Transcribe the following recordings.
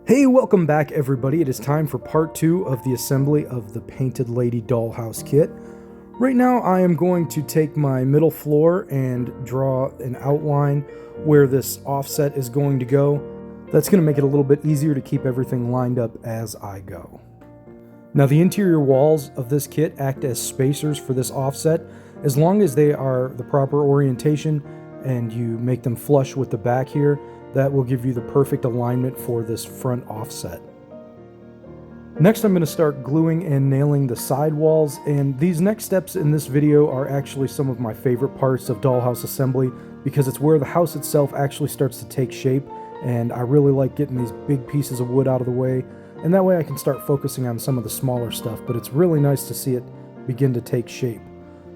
Hey, welcome back everybody. It is time for part 2 of the assembly of the Painted Lady dollhouse kit. Right now I am going to take my middle floor and draw an outline where this offset is going to go. That's going to make it a little bit easier to keep everything lined up as I go. Now the interior walls of this kit act as spacers for this offset. As long as they are the proper orientation and you make them flush with the back here, that will give you the perfect alignment for this front offset. Next, I'm going to start gluing and nailing the sidewalls, and these next steps in this video are actually some of my favorite parts of dollhouse assembly because it's where the house itself actually starts to take shape, and I really like getting these big pieces of wood out of the way, and that way I can start focusing on some of the smaller stuff, but it's really nice to see it begin to take shape.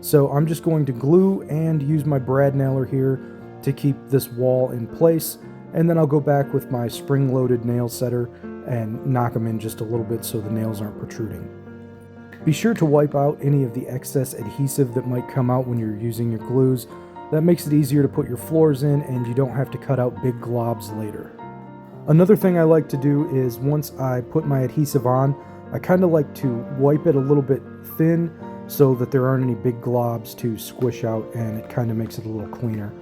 So I'm just going to glue and use my brad nailer here to keep this wall in place. And then I'll go back with my spring-loaded nail setter and knock them in just a little bit so the nails aren't protruding. Be sure to wipe out any of the excess adhesive that might come out when you're using your glues. That makes it easier to put your floors in and you don't have to cut out big globs later. Another thing I like to do is once I put my adhesive on, I kind of like to wipe it a little bit thin so that there aren't any big globs to squish out, and it kind of makes it a little cleaner.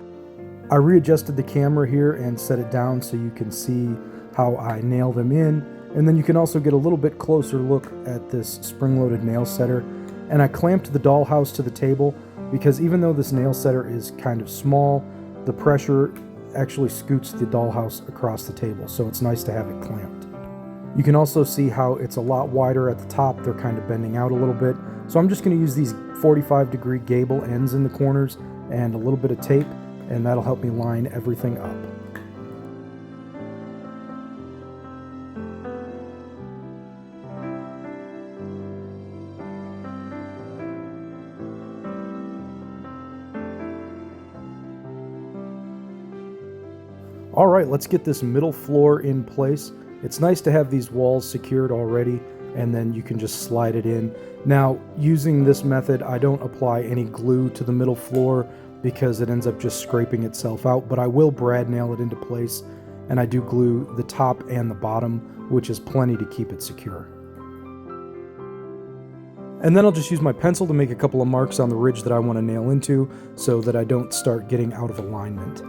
I readjusted the camera here and set it down so you can see how I nail them in, and then you can also get a little bit closer look at this spring-loaded nail setter. And I clamped the dollhouse to the table because even though this nail setter is kind of small, the pressure actually scoots the dollhouse across the table, so it's nice to have it clamped. You can also see how it's a lot wider at the top. They're kind of bending out a little bit, so I'm just going to use these 45-degree gable ends in the corners and a little bit of tape, and that'll help me line everything up. Alright, let's get this middle floor in place. It's nice to have these walls secured already, and then you can just slide it in. Now, using this method, I don't apply any glue to the middle floor because it ends up just scraping itself out, but I will brad nail it into place, and I do glue the top and the bottom, which is plenty to keep it secure. And then I'll just use my pencil to make a couple of marks on the ridge that I want to nail into so that I don't start getting out of alignment.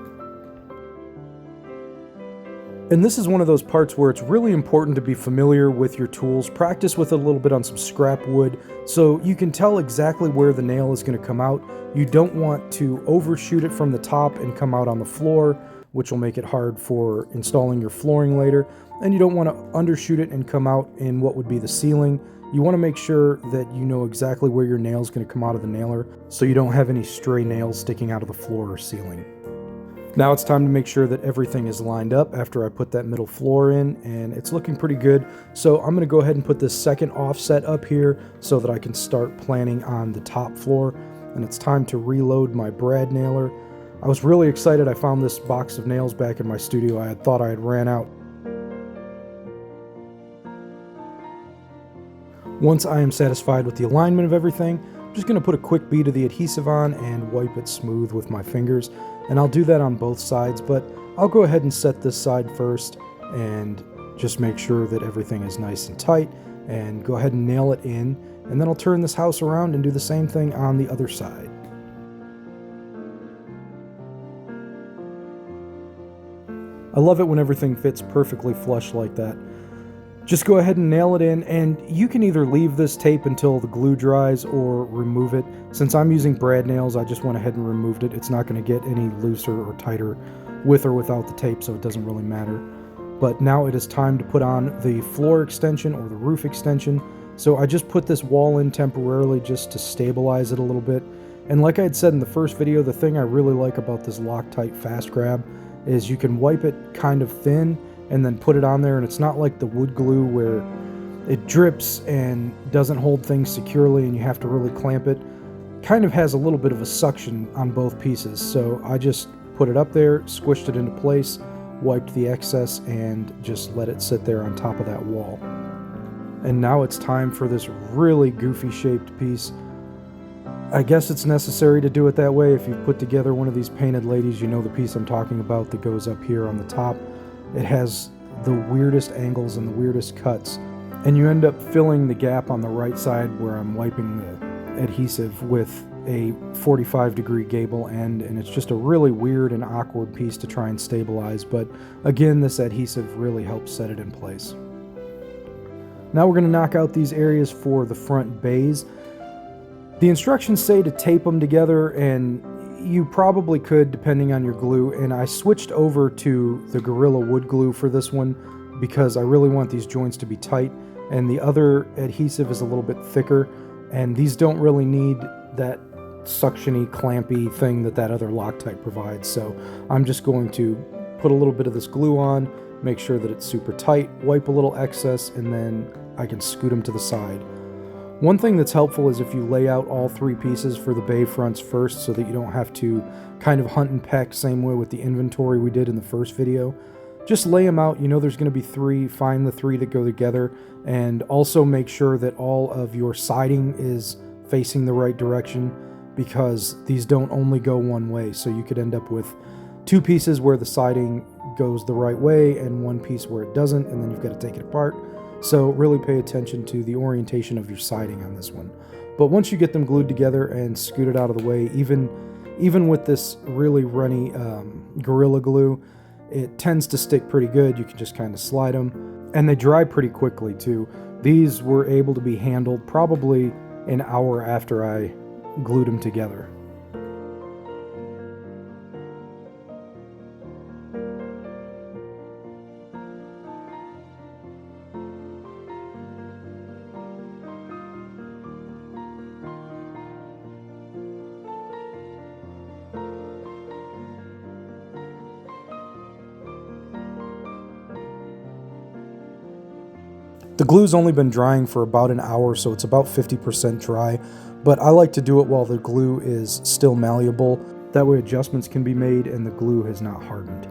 And this is one of those parts where it's really important to be familiar with your tools. Practice with a little bit on some scrap wood so you can tell exactly where the nail is going to come out. You don't want to overshoot it from the top and come out on the floor, which will make it hard for installing your flooring later. And you don't want to undershoot it and come out in what would be the ceiling. You want to make sure that you know exactly where your nail is going to come out of the nailer so you don't have any stray nails sticking out of the floor or ceiling. Now it's time to make sure that everything is lined up after I put that middle floor in, and it's looking pretty good. So I'm going to go ahead and put this second offset up here so that I can start planning on the top floor. And it's time to reload my brad nailer. I was really excited. I found this box of nails back in my studio. I had thought I had ran out. Once I am satisfied with the alignment of everything, I'm just going to put a quick bead of the adhesive on and wipe it smooth with my fingers. And I'll do that on both sides, but I'll go ahead and set this side first and just make sure that everything is nice and tight, and go ahead and nail it in, and then I'll turn this house around and do the same thing on the other side. I love it when everything fits perfectly flush like that. Just go ahead and nail it in, and you can either leave this tape until the glue dries or remove it. Since I'm using brad nails, I just went ahead and removed it. It's not going to get any looser or tighter with or without the tape, so it doesn't really matter. But now it is time to put on the floor extension or the roof extension. So I just put this wall in temporarily just to stabilize it a little bit. And like I had said in the first video, the thing I really like about this Loctite Fast Grab is you can wipe it kind of thin and then put it on there, and it's not like the wood glue where it drips and doesn't hold things securely and you have to really clamp it. Kind of has a little bit of a suction on both pieces, so I just put it up there, squished it into place, wiped the excess, and just let it sit there on top of that wall. And now it's time for this really goofy shaped piece. I guess it's necessary to do it that way. If you've put together one of these painted ladies, you know the piece I'm talking about that goes up here on the top. It has the weirdest angles and the weirdest cuts, and you end up filling the gap on the right side where I'm wiping the adhesive with a 45-degree gable end, and it's just a really weird and awkward piece to try and stabilize, but again, this adhesive really helps set it in place. Now we're going to knock out these areas for the front bays. The instructions say to tape them together, and you probably could depending on your glue, and I switched over to the Gorilla Wood glue for this one because I really want these joints to be tight, and the other adhesive is a little bit thicker, and these don't really need that suctiony, clampy thing that other Loctite provides. So I'm just going to put a little bit of this glue on, make sure that it's super tight, wipe a little excess, and then I can scoot them to the side. One thing that's helpful is if you lay out all three pieces for the bay fronts first so that you don't have to kind of hunt and peck, same way with the inventory we did in the first video. Just lay them out, you know there's going to be three, find the three that go together, and also make sure that all of your siding is facing the right direction, because these don't only go one way, so you could end up with two pieces where the siding goes the right way and one piece where it doesn't, and then you've got to take it apart. So really pay attention to the orientation of your siding on this one. But once you get them glued together and scooted out of the way, even with this really runny Gorilla Glue, it tends to stick pretty good. You can just kind of slide them, and they dry pretty quickly too. These were able to be handled probably an hour after I glued them together. The glue's only been drying for about an hour, so it's about 50% dry, but I like to do it while the glue is still malleable. That way adjustments can be made and the glue has not hardened.